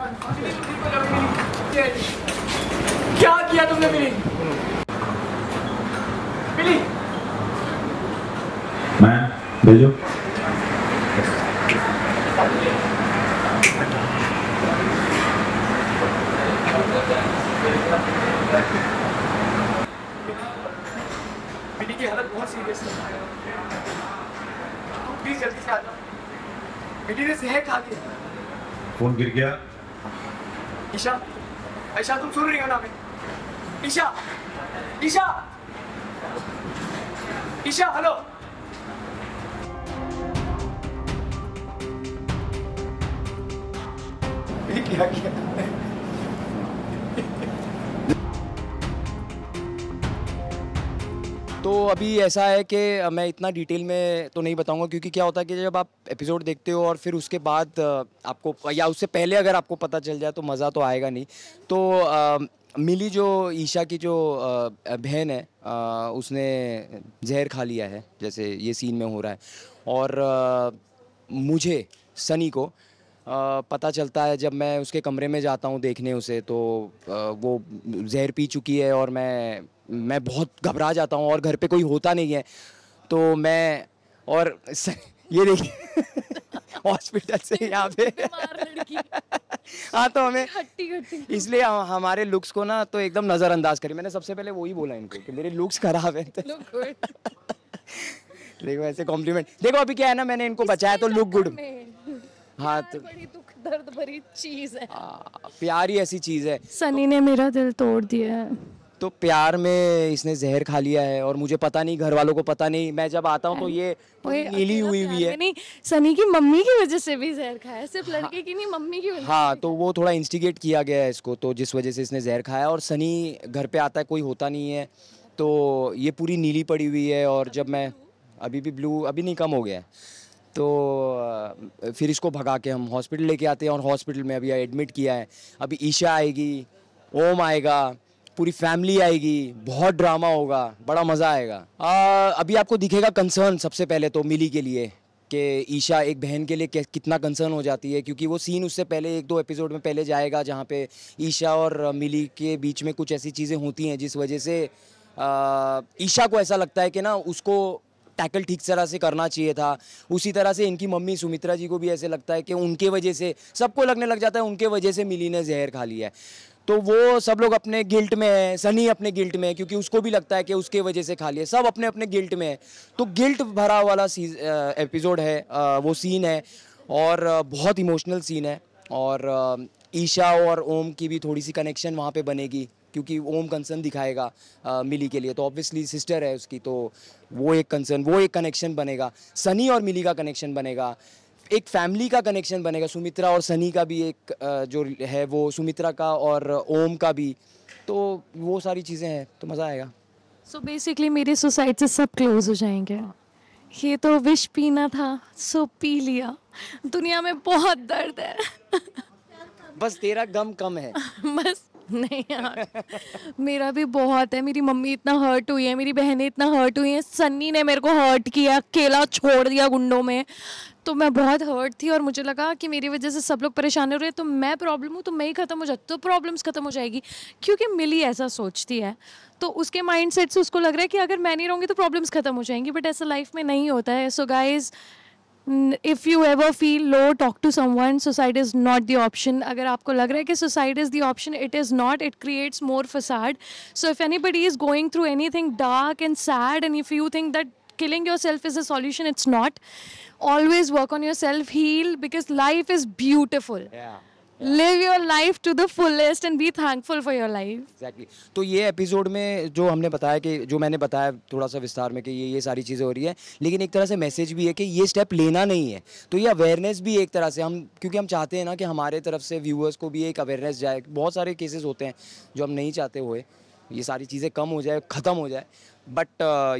क्या किया तुमने मिली? मिली मैं भेजो। मिली की हालत बहुत सीरियस है, तुम प्लीज जल्दी से आ जाओ। मिली ने जहर खा लिया। फोन गिर गया। ईशा, ईशा तुम सुन रही हो ना? हमें ईशा, ईशा, ईशा, हेलो। क्या किया? तो अभी ऐसा है कि मैं इतना डिटेल में तो नहीं बताऊंगा, क्योंकि क्या होता है कि जब आप एपिसोड देखते हो और फिर उसके बाद आपको या उससे पहले अगर आपको पता चल जाए तो मज़ा तो आएगा नहीं। तो मिली जो ईशा की जो बहन है, उसने जहर खा लिया है, जैसे ये सीन में हो रहा है। और मुझे सनी को पता चलता है जब मैं उसके कमरे में जाता हूँ देखने उसे, तो वो जहर पी चुकी है और मैं बहुत घबरा जाता हूँ और घर पे कोई होता नहीं है। तो मैं और ये देखिए हॉस्पिटल से यहाँ पे हाँ, तो हमें इसलिए हमारे लुक्स को ना तो एकदम नज़रअंदाज करिए। मैंने सबसे पहले वही बोला इनको कि मेरे लुक्स खराब है। देखो ऐसे कॉम्प्लीमेंट, देखो अभी क्या है ना, मैंने इनको बचाया तो लुक गुड। हाँ, तो बड़ी दुख दर्द भरी चीज है। प्यार ही ऐसी चीज़ है। सनी ने मेरा दिल तोड़ दिया है। तो प्यार में इसने जहर खा लिया है और मुझे पता नहीं, घर वालों को पता नहीं। मैं जब आता हूँ तो ये नीली हुई हुई है। नहीं, सनी की मम्मी की वजह से भी जहर खाया, सिर्फ लड़के की नहीं, मम्मी की वजह हाँ, तो वो थोड़ा इंस्टिगेट किया गया है इसको, तो जिस वजह से इसने जहर खाया। और सनी घर पे आता है, कोई होता नहीं है, तो ये पूरी नीली पड़ी हुई है। और जब मैं अभी भी ब्लू अभी नहीं, कम हो गया है। तो फिर इसको भगा के हम हॉस्पिटल लेके आते हैं और हॉस्पिटल में अभी एडमिट किया है। अभी ईशा आएगी, ओम आएगा, पूरी फैमिली आएगी, बहुत ड्रामा होगा, बड़ा मज़ा आएगा। अभी आपको दिखेगा कंसर्न सबसे पहले तो मिली के लिए, कि ईशा एक बहन के लिए कितना कंसर्न हो जाती है, क्योंकि वो सीन उससे पहले 1-2 एपिसोड में पहले जाएगा जहाँ पे ईशा और मिली के बीच में कुछ ऐसी चीज़ें होती हैं जिस वजह से ईशा को ऐसा लगता है कि ना उसको टैकल ठीक तरह से करना चाहिए था। उसी तरह से इनकी मम्मी सुमित्रा जी को भी ऐसे लगता है कि उनके वजह से, सबको लगने लग जाता है उनके वजह से मिली ने जहर खा लिया है। तो वो सब लोग अपने गिल्ट में है, सनी अपने गिल्ट में है, क्योंकि उसको भी लगता है कि उसके वजह से खा लिया। सब अपने अपने गिल्ट में है। तो गिल्ट भरा वाला एपिसोड है, वो सीन है, और बहुत इमोशनल सीन है। और ईशा और ओम की भी थोड़ी सी कनेक्शन वहाँ पे बनेगी, क्योंकि ओम कंसर्न दिखाएगा मिली के लिए, तो ऑब्वियसली सिस्टर है उसकी, तो वो एक कंसर्न, वो एक कनेक्शन बनेगा। सनी और मिली का कनेक्शन बनेगा, एक फैमिली का कनेक्शन बनेगा। सुमित्रा और सनी का भी एक जो है वो, सुमित्रा का और ओम का भी, तो वो सारी चीज़ें हैं, तो मज़ा आएगा। सो बेसिकली मेरी सुसाइड से सब क्लोज हो जाएंगे। ये तो विश पीना था, सो पी लिया। दुनिया में बहुत दर्द है। बस तेरा गम कम है। बस नहीं यार, मेरा भी बहुत है। मेरी मम्मी इतना हर्ट हुई है, मेरी बहनें इतना हर्ट हुई हैं, सन्नी ने मेरे को हर्ट किया, अकेला छोड़ दिया गुंडों में, तो मैं बहुत हर्ट थी। और मुझे लगा कि मेरी वजह से सब लोग परेशान हो रहे हैं, तो मैं प्रॉब्लम हूँ तो मैं ही ख़त्म हो जाती, तो प्रॉब्लम्स ख़त्म हो जाएगी। क्योंकि मिली ऐसा सोचती है, तो उसके माइंडसेट से उसको लग रहा है कि अगर मैं नहीं रहूँगी तो प्रॉब्लम्स ख़त्म हो जाएंगी, बट ऐसा लाइफ में नहीं होता है। So guys, if you ever feel low, talk to someone. Suicide is not the option. अगर आपको लग रहा है कि suicide is the option, it is not. It creates more facade. So if anybody is going through anything dark and sad, and if you think that killing yourself is a solution, it's not. Always work on yourself, heal, because life is beautiful. Yeah. Live your life to the fullest and be thankful for your life. Exactly. तो ये episode में जो हमने बताया, कि जो मैंने बताया थोड़ा सा विस्तार में, कि ये सारी चीज़ें हो रही है, लेकिन एक तरह से मैसेज भी है कि ये स्टेप लेना नहीं है। तो ये अवेयरनेस भी एक तरह से हम, क्योंकि हम चाहते हैं ना कि हमारे तरफ से व्यूअर्स को भी एक अवेयरनेस जाए। बहुत सारे केसेस होते हैं जो हम नहीं चाहते हुए, ये सारी चीज़ें कम हो जाए, ख़त्म हो जाए, बट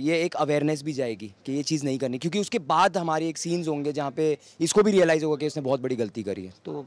ये एक अवेयरनेस भी जाएगी कि ये चीज़ नहीं करनी, क्योंकि उसके बाद हमारे एक सीन्स होंगे जहाँ पे इसको भी रियलाइज़ होगा कि इसने बहुत बड़ी गलती करी है। तो